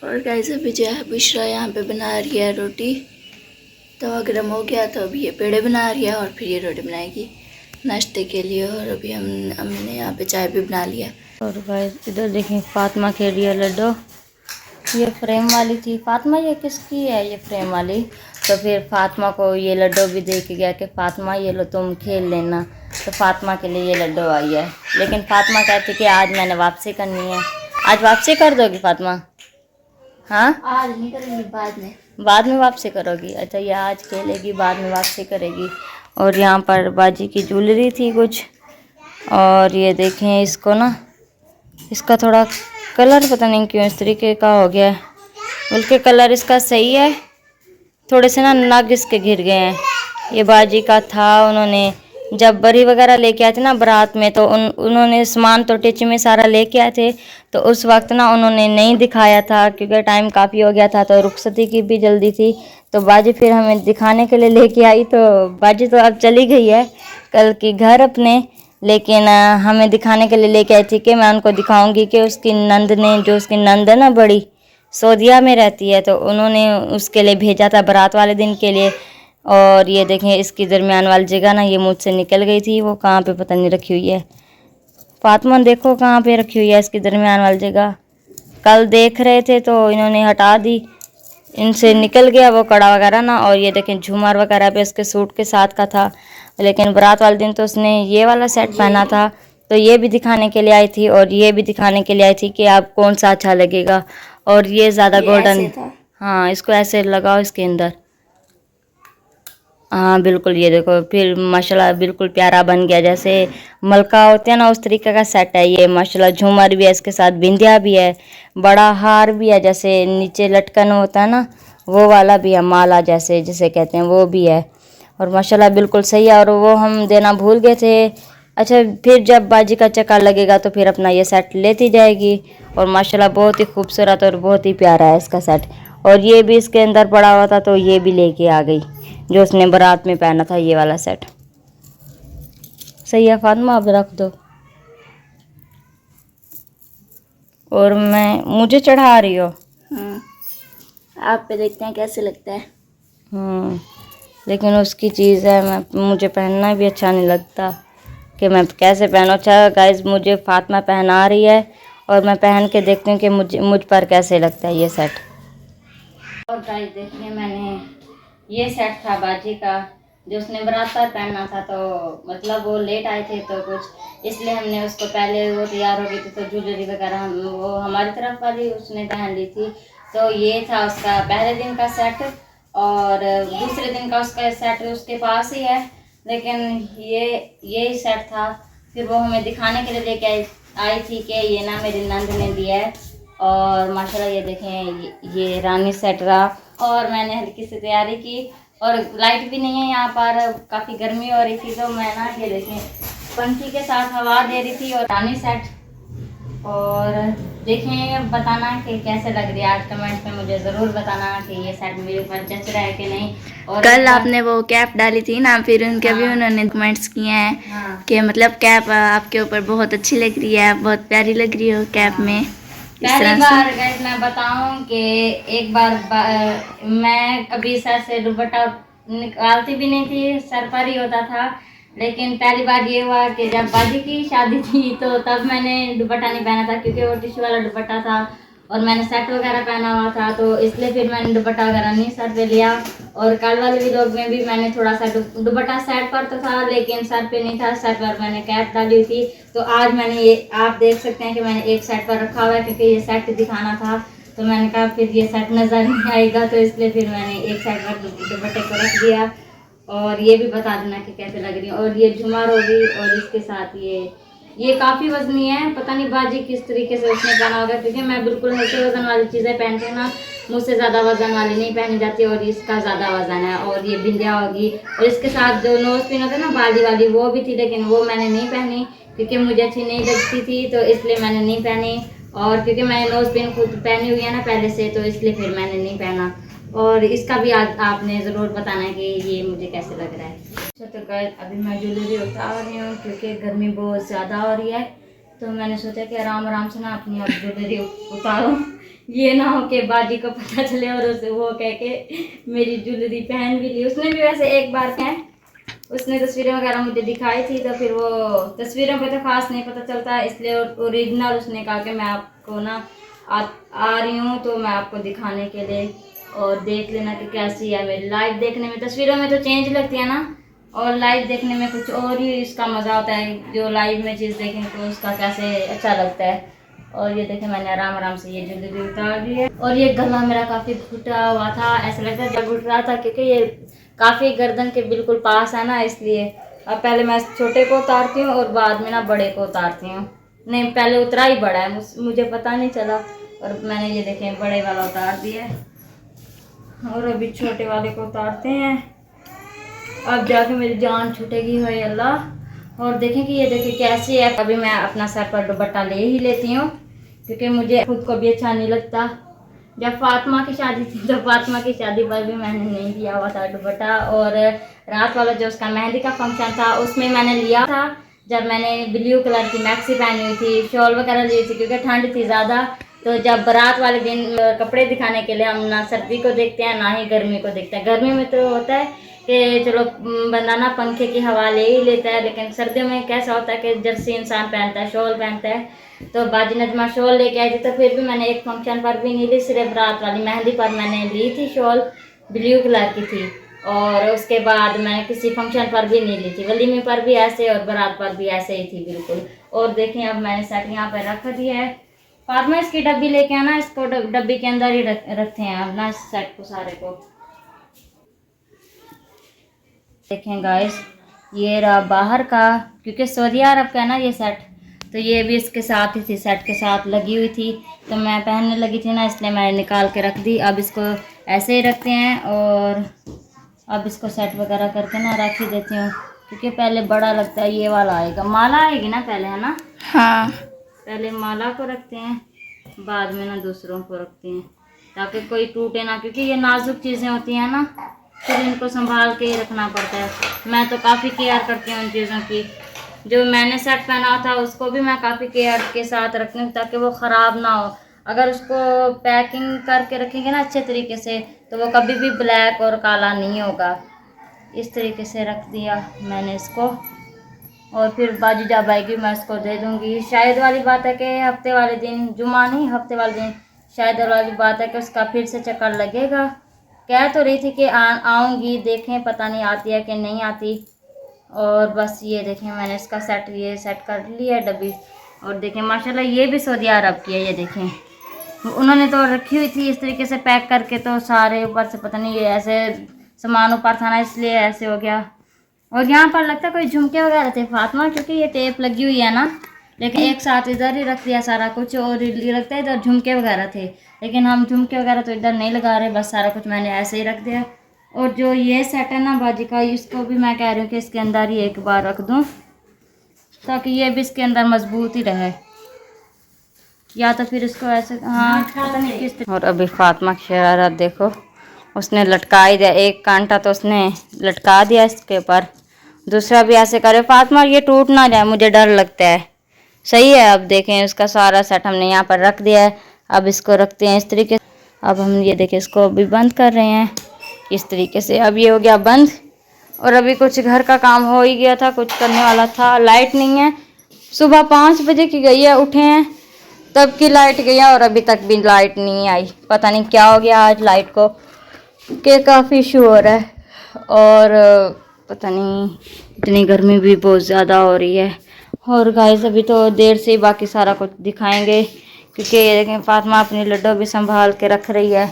और गाइस अभी जो है बुशरा यहाँ पे बना रही है रोटी। तवा गर्म हो गया तो अभी ये पेड़े बना रही है और फिर ये रोटी बनाएगी नाश्ते के लिए। और अभी हमने यहाँ पे चाय भी बना लिया। और गाइस इधर देखें फातिमा खेल रही है लड्डू। ये फ्रेम वाली थी। फातिमा ये किसकी है ये फ्रेम वाली? तो फिर फातिमा को ये लड्डू भी दे के गया कि फातिमा ये लो तुम खेल लेना। तो फातिमा के लिए ये लड्डू आई है, लेकिन फातिमा कहती कि आज मैंने वापसी करनी है। आज वापसी कर दोगी फातिमा? हाँ आज नहीं करेंगे, बाद में वापसी करोगी। अच्छा ये आज खेलेगी बाद में वापसी करेगी। और यहाँ पर बाजी की ज्वेलरी थी कुछ। और ये देखें इसको ना, इसका थोड़ा कलर पता नहीं क्यों इस तरीके का हो गया है, बल्कि कलर इसका सही है, थोड़े से ना नग इसके घिर गए हैं। ये बाजी का था, उन्होंने जब बरी वगैरह लेके आए थे ना बारात में, तो उन्होंने सामान तो टिच में सारा लेके आए थे। तो उस वक्त ना उन्होंने नहीं दिखाया था क्योंकि टाइम काफ़ी हो गया था, तो रुखसती की भी जल्दी थी। तो बाजी फिर हमें दिखाने के लिए लेके आई। तो बाजी तो अब चली गई है कल की घर अपने, लेकिन हमें दिखाने के लिए लेके आई थी कि मैं उनको दिखाऊंगी कि उसकी नंद ने, जो उसकी नंद है ना बड़ी, सऊदीया में रहती है, तो उन्होंने उसके लिए भेजा था बारात वाले दिन के लिए। और ये देखें इसकी दरमियान वाली जगह ना ये मुझसे निकल गई थी, वो कहाँ पे पता नहीं रखी हुई है। फातिमा देखो कहाँ पे रखी हुई है इसकी दरमियान वाली जगह। कल देख रहे थे तो इन्होंने हटा दी, इनसे निकल गया वो कड़ा वगैरह ना। और ये देखें झूमर वगैरह भी उसके सूट के साथ का था, लेकिन बारात वाले दिन तो उसने ये वाला सेट पहना था। तो ये भी दिखाने के लिए आई थी और ये भी दिखाने के लिए आई थी कि आप कौन सा अच्छा लगेगा। और ये ज़्यादा गोल्डन, हाँ इसको ऐसे लगाओ इसके अंदर, हाँ बिल्कुल। ये देखो फिर माशाल्लाह बिल्कुल प्यारा बन गया, जैसे मलका होते हैं ना उस तरीके का सेट है ये माशाल्लाह। झूमर भी है इसके साथ, बिंदिया भी है, बड़ा हार भी है, जैसे नीचे लटकन होता है ना वो वाला भी है, माला जैसे जिसे कहते हैं वो भी है। और माशाल्लाह बिल्कुल सही है। और वो हम देना भूल गए थे। अच्छा फिर जब बाजी का चक्कर लगेगा तो फिर अपना ये सेट लेती जाएगी। और माशाल्लाह बहुत ही खूबसूरत और बहुत ही प्यारा है इसका सेट। और ये भी इसके अंदर पड़ा हुआ था तो ये भी लेके आ गई, जो उसने बारात में पहना था ये वाला सेट। सही है फातिमा, अब रख दो। और मुझे चढ़ा रही हो? आप पे देखते हैं कैसे लगता है। लेकिन उसकी चीज़ है, मुझे पहनना भी अच्छा नहीं लगता कि मैं कैसे पहनूं। अच्छा गाइस मुझे फातिमा पहना रही है और मैं पहन के देखती हूँ कि मुझ पर कैसे लगता है ये सेट। और गाइस देखिए मैंने ये सेट था बाजी का, जो उसने बारात पर पहनना था। तो मतलब वो लेट आए थे तो कुछ इसलिए हमने उसको, पहले वो तैयार हो गई थी तो ज्वेलरी वगैरह वो हमारी तरफ वाली उसने पहन ली थी। तो ये था उसका पहले दिन का सेट। और दूसरे दिन का उसका सेट उसके पास ही है, लेकिन ये सेट था। फिर वो हमें दिखाने के लिए लेके आई थी कि ये ना मेरी नंद ने दिया है। और माशाल्लाह ये देखें ये रानी सेट रहा। और मैंने हल्की सी तैयारी की, और लाइट भी नहीं है यहाँ पर, काफ़ी गर्मी हो रही थी। तो मैं ना ये देखें पंखी के साथ हवा दे रही थी और रानी सेट। और देखें बताना कि कैसे लग रही है, आज कमेंट में मुझे ज़रूर बताना कि ये सेट मेरे ऊपर जच रहा है कि नहीं। और कल आपने वो कैप डाली थी ना, फिर उनके भी उन्होंने कमेंट्स किए हैं कि मतलब कैप आपके ऊपर बहुत अच्छी लग रही है, बहुत प्यारी लग रही हो कैप में। पहली बार गाइस मैं बताऊं कि एक बार मैं कभी सर से दुपट्टा निकालती भी नहीं थी, सर पर ही होता था। लेकिन पहली बार ये हुआ कि जब बाजी की शादी थी तो तब मैंने दुपट्टा नहीं पहना था, क्योंकि वो टिश्यू वाला दुपट्टा था और मैंने सेट वगैरह पहना हुआ था। तो इसलिए फिर मैंने दुपट्टा वगैरह नहीं सर पे लिया। और कल वाले व्लॉग में भी मैंने थोड़ा सा दुपट्टा सेट पर तो था लेकिन सर पे नहीं था, सर पर मैंने कैप डाली हुई थी। तो आज मैंने ये आप देख सकते हैं कि मैंने एक सेट पर रखा हुआ है, क्योंकि ये सेट दिखाना था। तो मैंने कहा फिर ये सेट नज़र नहीं आएगा, तो इसलिए फिर मैंने एक सेट पर दुपट्टे को रख दिया। और ये भी बता देना कि कैसे लग रही है। और ये झुमर होगी और इसके साथ ये काफ़ी वजनी है, पता नहीं बाजी किस तरीके से उसने पहना होगा, क्योंकि मैं बिल्कुल हल्के वजन वाली चीज़ें पहनती हूँ ना, मुझसे ज़्यादा वजन वाली नहीं पहनी जाती। और इसका ज़्यादा वजन है। और ये बिंदिया होगी और इसके साथ जो नोज पिन होता है ना बाली वाली, वो भी थी, लेकिन वो मैंने नहीं पहनी क्योंकि मुझे अच्छी नहीं लगती थी, तो इसलिए मैंने नहीं पहनी। और क्योंकि मैंने नोज पिन खुद पहनी हुई है ना पहले से, तो इसलिए फिर मैंने नहीं पहना। और इसका भी आज आपने ज़रूर बताना है कि ये मुझे कैसे लग रहा है। अच्छा तो गाइस अभी मैं ज्वेलरी उतार रही हूँ क्योंकि गर्मी बहुत ज़्यादा हो रही है। तो मैंने सोचा कि आराम आराम से ना अपनी आप ज्वेलरी उतारो, ये ना हो कि बाजी को पता चले और उसे वो कह के मेरी ज्वेलरी पहन भी ली। उसने भी वैसे एक बार पहन, उसने तस्वीरें वगैरह मुझे दिखाई थी, तो फिर वो तस्वीरों पे तो खास नहीं पता चलता, इसलिए ओरिजिनल उसने कहा कि मैं आपको ना आ रही हूँ तो मैं आपको दिखाने के लिए, और देख लेना कि कैसी है मेरी। लाइव देखने में, तस्वीरों में तो चेंज लगती है ना, और लाइव देखने में कुछ और ही इसका मज़ा होता है। जो लाइव में चीज़ देखें तो उसका कैसे अच्छा लगता है। और ये देखें मैंने आराम आराम से ये ज्वेलरी उतार दी है। और ये गला मेरा काफ़ी घुटा हुआ था, ऐसा लगता है जब घुट रहा था, क्योंकि ये काफ़ी गर्दन के बिल्कुल पास है ना, इसलिए अब पहले मैं छोटे को उतारती हूँ और बाद में ना बड़े को उतारती हूँ। नहीं, पहले उतरा ही बड़ा है, मुझे पता नहीं चला, और मैंने ये देखें बड़े वाला उतार दिया है, और अभी छोटे वाले को उतारते हैं। अब जाके मेरी जान छूटेगी, हाय अल्लाह। और देखें कि ये देखिए कैसी है। अभी मैं अपना सर पर दुपट्टा ले ही लेती हूँ, क्योंकि मुझे खुद को भी अच्छा नहीं लगता। जब फातिमा की शादी थी तो फातिमा की शादी पर भी मैंने नहीं लिया हुआ था दुपट्टा, और रात वाला जो उसका मेहंदी का फंक्शन था उसमें मैंने लिया था, जब मैंने ब्लू कलर की मैक्सी पहनी हुई थी, शॉल वगैरह ली थी, क्योंकि ठंड थी ज़्यादा। तो जब बारात वाले दिन कपड़े दिखाने के लिए हम ना सर्दी को देखते हैं ना ही गर्मी को देखते हैं। गर्मी में तो होता है कि चलो बंदा ना पंखे की हवा ले ही लेता है, लेकिन सर्दियों में कैसा होता है कि जर्सी इंसान पहनता है, शॉल पहनता है। तो बाजी नजमा शॉल लेके आई थी, तो फिर भी मैंने एक फंक्शन पर भी नहीं ली, सिर्फ रात वाली मेहंदी पर मैंने ली थी शॉल, ब्लू कलर की थी। और उसके बाद मैंने किसी फंक्शन पर भी नहीं ली थी, वलीमे पर भी ऐसे और बारात पर भी ऐसे ही थी बिल्कुल। और देखें अब मैंने सेट यहाँ पर रख दिया है। फातिमा इसकी डब्बी लेके आना, इसको डब्बी के अंदर ही रखते हैं अब ना इस सेट को सारे को। देखें गाइस, ये रहा बाहर का, क्योंकि सऊदी अरब का है ना ये सेट, तो ये भी इसके साथ ही थी, सेट के साथ लगी हुई थी, तो मैं पहनने लगी थी ना, इसलिए मैंने निकाल के रख दी। अब इसको ऐसे ही रखते हैं, और अब इसको सेट वगैरह करके ना रख ही देती हूँ, क्योंकि पहले बड़ा लगता है। ये वाला आएगा, माला आएगी ना पहले, है ना? हाँ, पहले माला को रखते हैं, बाद में ना दूसरों को रखते हैं, ताकि कोई टूटे ना, क्योंकि ये नाजुक चीज़ें होती हैं ना, फिर इनको संभाल के ही रखना पड़ता है। मैं तो काफ़ी केयर करती हूँ उन चीज़ों की। जो मैंने सेट पहना था उसको भी मैं काफ़ी केयर के साथ रखती हूँ, ताकि वो ख़राब ना हो। अगर उसको पैकिंग करके रखेंगे ना अच्छे तरीके से, तो वो कभी भी ब्लैक और काला नहीं होगा। इस तरीके से रख दिया मैंने इसको, और फिर बाजी जब आएगी मैं उसको दे दूँगी। शायद वाली बात है कि हफ्ते वाले दिन, जुमा नहीं हफ्ते वाले दिन, शायद वाली बात है कि उसका फिर से चक्कर लगेगा। कह तो रही थी कि आऊँगी, देखें पता नहीं आती है कि नहीं आती। और बस ये देखें मैंने इसका सेट ये सेट कर लिया है डब्बी। और देखें माशाल्लाह ये भी सऊदी अरब की है, ये देखें उन्होंने तो रखी हुई थी इस तरीके से पैक करके, तो सारे ऊपर से पता नहीं ये ऐसे सामान ऊपर था ना, इसलिए ऐसे हो गया। और यहाँ पर लगता है कोई झुमके वगैरह थे फातिमा, क्योंकि ये टेप लगी हुई है ना, लेकिन एक साथ इधर ही रख दिया सारा कुछ, और ये लगता है इधर झुमके वगैरह थे, लेकिन हम झुमके वगैरह तो इधर नहीं लगा रहे, बस सारा कुछ मैंने ऐसे ही रख दिया। और जो ये सेट है ना बाजी का, इसको भी मैं कह रही हूँ कि इसके अंदर ही एक बार रख दूँ, ताकि ये भी इसके अंदर मजबूत ही रहे, या तो फिर इसको ऐसे, हाँ पता नहीं किस। और अभी फातिमा की शरारत देखो, उसने लटका ही दिया, एक कांटा तो उसने लटका दिया इसके ऊपर, दूसरा भी ऐसे करे। फातिमा ये टूट ना जाए, मुझे डर लगता है। सही है, अब देखें उसका सारा सेट हमने यहाँ पर रख दिया है। अब इसको रखते हैं इस तरीके से। अब हम ये देखें इसको अभी बंद कर रहे हैं इस तरीके से। अब ये हो गया बंद, और अभी कुछ घर का काम हो ही गया था, कुछ करने वाला था। लाइट नहीं है, सुबह 5 बजे की गई है, उठे हैं तब की लाइट गई है, और अभी तक भी लाइट नहीं आई। पता नहीं क्या हो गया आज लाइट को, कि काफ़ी इशू हो रहा है, और पता नहीं इतनी गर्मी भी बहुत ज़्यादा हो रही है। और गाइस अभी तो देर से ही बाकी सारा कुछ दिखाएंगे, क्योंकि ये देखें फातिमा अपनी लड्डू भी संभाल के रख रही है,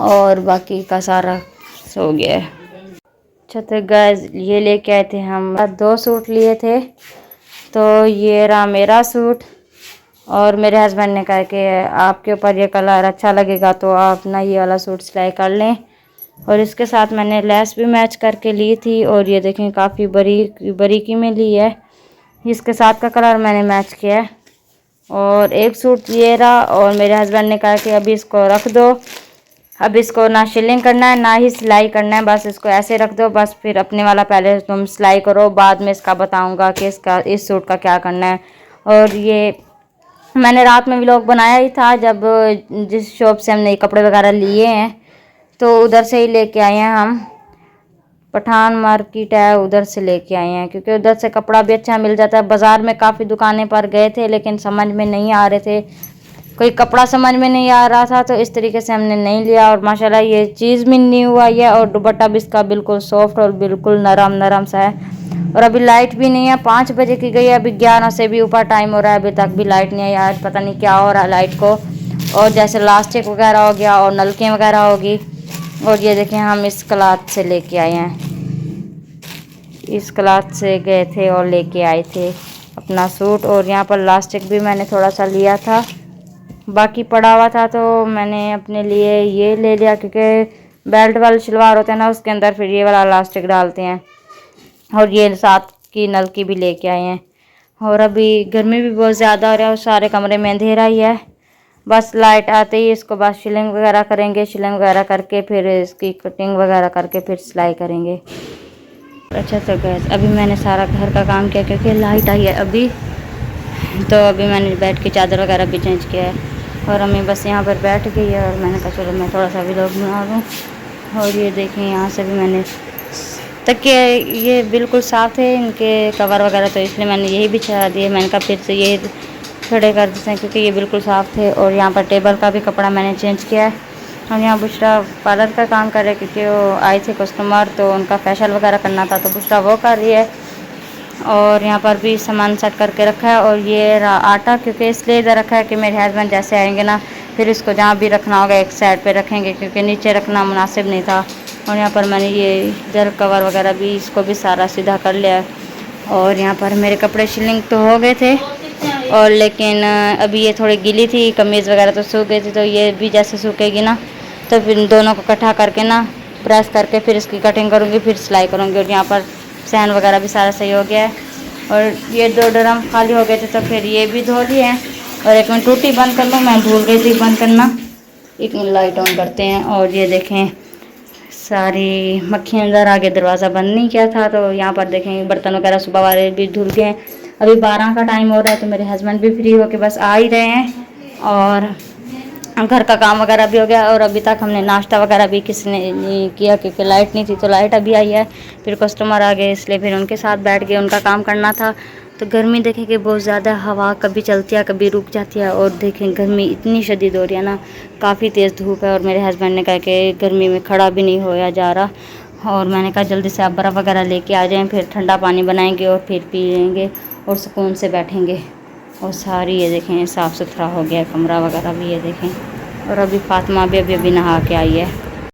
और बाकी का सारा सो गया है। अच्छा तो गाइस ये लेके आए थे हम, 2 सूट लिए थे, तो ये रहा मेरा सूट, और मेरे हस्बैंड ने कहा कि आपके ऊपर ये कलर अच्छा लगेगा तो आप ना ये वाला सूट सिलाई कर लें। और इसके साथ मैंने लेस भी मैच करके ली थी, और ये देखें काफ़ी बारीकी में ली है, इसके साथ का कलर मैंने मैच किया है। और एक सूट ये रहा, और मेरे हस्बैंड ने कहा कि अभी इसको रख दो, अब इसको ना शिलिंग करना है ना ही सिलाई करना है, बस इसको ऐसे रख दो, बस फिर अपने वाला पहले तुम सिलाई करो, बाद में इसका बताऊंगा कि इसका इस सूट का क्या करना है। और ये मैंने रात में व्लॉग बनाया ही था, जब जिस शॉप से हमने कपड़े वगैरह लिए हैं तो उधर से ही लेके आए हैं हम। पठान मार्केट है, उधर से लेके आए हैं, क्योंकि उधर से कपड़ा भी अच्छा मिल जाता है। बाज़ार में काफ़ी दुकानें पर गए थे लेकिन समझ में नहीं आ रहे थे, कोई कपड़ा समझ में नहीं आ रहा था, तो इस तरीके से हमने नहीं लिया। और माशाल्लाह ये चीज़ भी न्यू आई है और दुपट्टा भी इसका बिल्कुल सॉफ्ट और बिल्कुल नरम नरम सा है। और अभी लाइट भी नहीं है, 5 बजे की गई है, अभी 11 से भी ऊपर टाइम हो रहा है, अभी तक भी लाइट नहीं आई। आज पता नहीं क्या हो रहा है लाइट को। और जैसे लास्टिक वगैरह हो गया और नलके वगैरह होगी। और ये देखें हम इस क्लाथ से लेके आए हैं, इस क्लाथ से गए थे और लेके आए थे अपना सूट। और यहाँ पर लास्टिक भी मैंने थोड़ा सा लिया था, बाकी पड़ा हुआ था तो मैंने अपने लिए ये ले लिया, क्योंकि बेल्ट वाले शलवार होते हैं ना, उसके अंदर फिर ये वाला लास्टिक डालते हैं। और ये साथ की नलकी भी लेके आए हैं। और अभी गर्मी भी बहुत ज़्यादा हो रहा है और सारे कमरे में अंधेरा ही है। बस लाइट आते ही इसको बस शिलिंग वगैरह करेंगे, शिलिंग वगैरह करके फिर इसकी कटिंग वगैरह करके फिर सिलाई करेंगे। अच्छा तो गैस अभी मैंने सारा घर का काम किया क्योंकि लाइट आई है अभी, तो अभी मैंने बैठ के चादर वगैरह भी चेंज किया है। और अम्मी बस यहाँ पर बैठ गई है और मैंने कहा चलो मैं थोड़ा सा व्लॉग बना लूँ। और ये देखें यहाँ से भी मैंने तकिए, ये बिल्कुल साफ़ थे इनके कवर वगैरह, तो इसलिए मैंने यही बिछा दिए। मैंने कहा फिर से ये खड़े कर देते हैं क्योंकि ये बिल्कुल साफ़ थे। और यहाँ पर टेबल का भी कपड़ा मैंने चेंज किया है। और यहाँ बुशरा पार्लर का काम कर रहे क्योंकि वो आए थे कस्टमर, तो उनका फेशियल वगैरह करना था, तो बुशरा वो कर रही है। और यहाँ पर भी सामान सेट करके रखा है। और ये आटा क्योंकि इसलिए इधर रखा है कि मेरे हस्बैंड जैसे आएंगे ना, फिर इसको जहाँ भी रखना होगा एक साइड पे रखेंगे, क्योंकि नीचे रखना मुनासिब नहीं था। और यहाँ पर मैंने ये इधर कवर वगैरह भी इसको भी सारा सीधा कर लिया है। और यहाँ पर मेरे कपड़े शिलिंग तो हो गए थे, और लेकिन अभी ये थोड़ी गीली थी, कमीज़ वगैरह तो सूख गई थी, तो ये भी जैसे सूखेगी ना तो फिर दोनों को इकट्ठा करके ना प्रेस करके फिर इसकी कटिंग करूँगी, फिर सिलाई करूँगी। और यहाँ पर सहन वगैरह भी सारा सही हो गया है। और ये 2 ड्रम खाली हो गए थे तो फिर ये भी धो लिए हैं। और एक मिनट टूटी बंद कर लूँ, मैं भूल गई थी बंद करना। एक मिनट लाइट ऑन करते हैं। और ये देखें सारी मक्खियाँ अंदर आ गए, दरवाज़ा बंद नहीं किया था। तो यहाँ पर देखें बर्तन वगैरह सुबह वाले भी धुल गए हैं। अभी 12 का टाइम हो रहा है तो मेरे हस्बैंड भी फ्री होके बस आ ही रहे हैं। और घर का काम वगैरह भी हो गया। और अभी तक हमने नाश्ता वगैरह भी किसी ने नहीं किया क्योंकि लाइट नहीं थी, तो लाइट अभी आई है। फिर कस्टमर आ गए इसलिए फिर उनके साथ बैठ गए, उनका काम करना था। तो गर्मी देखें कि बहुत ज़्यादा, हवा कभी चलती है कभी रुक जाती है। और देखें गर्मी इतनी शदीद हो रही है ना, काफ़ी तेज़ धूप है। और मेरे हस्बैंड ने कहा कि गर्मी में खड़ा भी नहीं होया जा रहा। और मैंने कहा जल्दी से आप बर्फ़ वगैरह लेके आ जाएँ, फिर ठंडा पानी बनाएंगे और फिर पी लेंगे और सुकून से बैठेंगे। और सारी ये देखें साफ़ सुथरा हो गया कमरा वगैरह भी, ये देखें। और अभी फातिमा भी अभी नहा के आई है।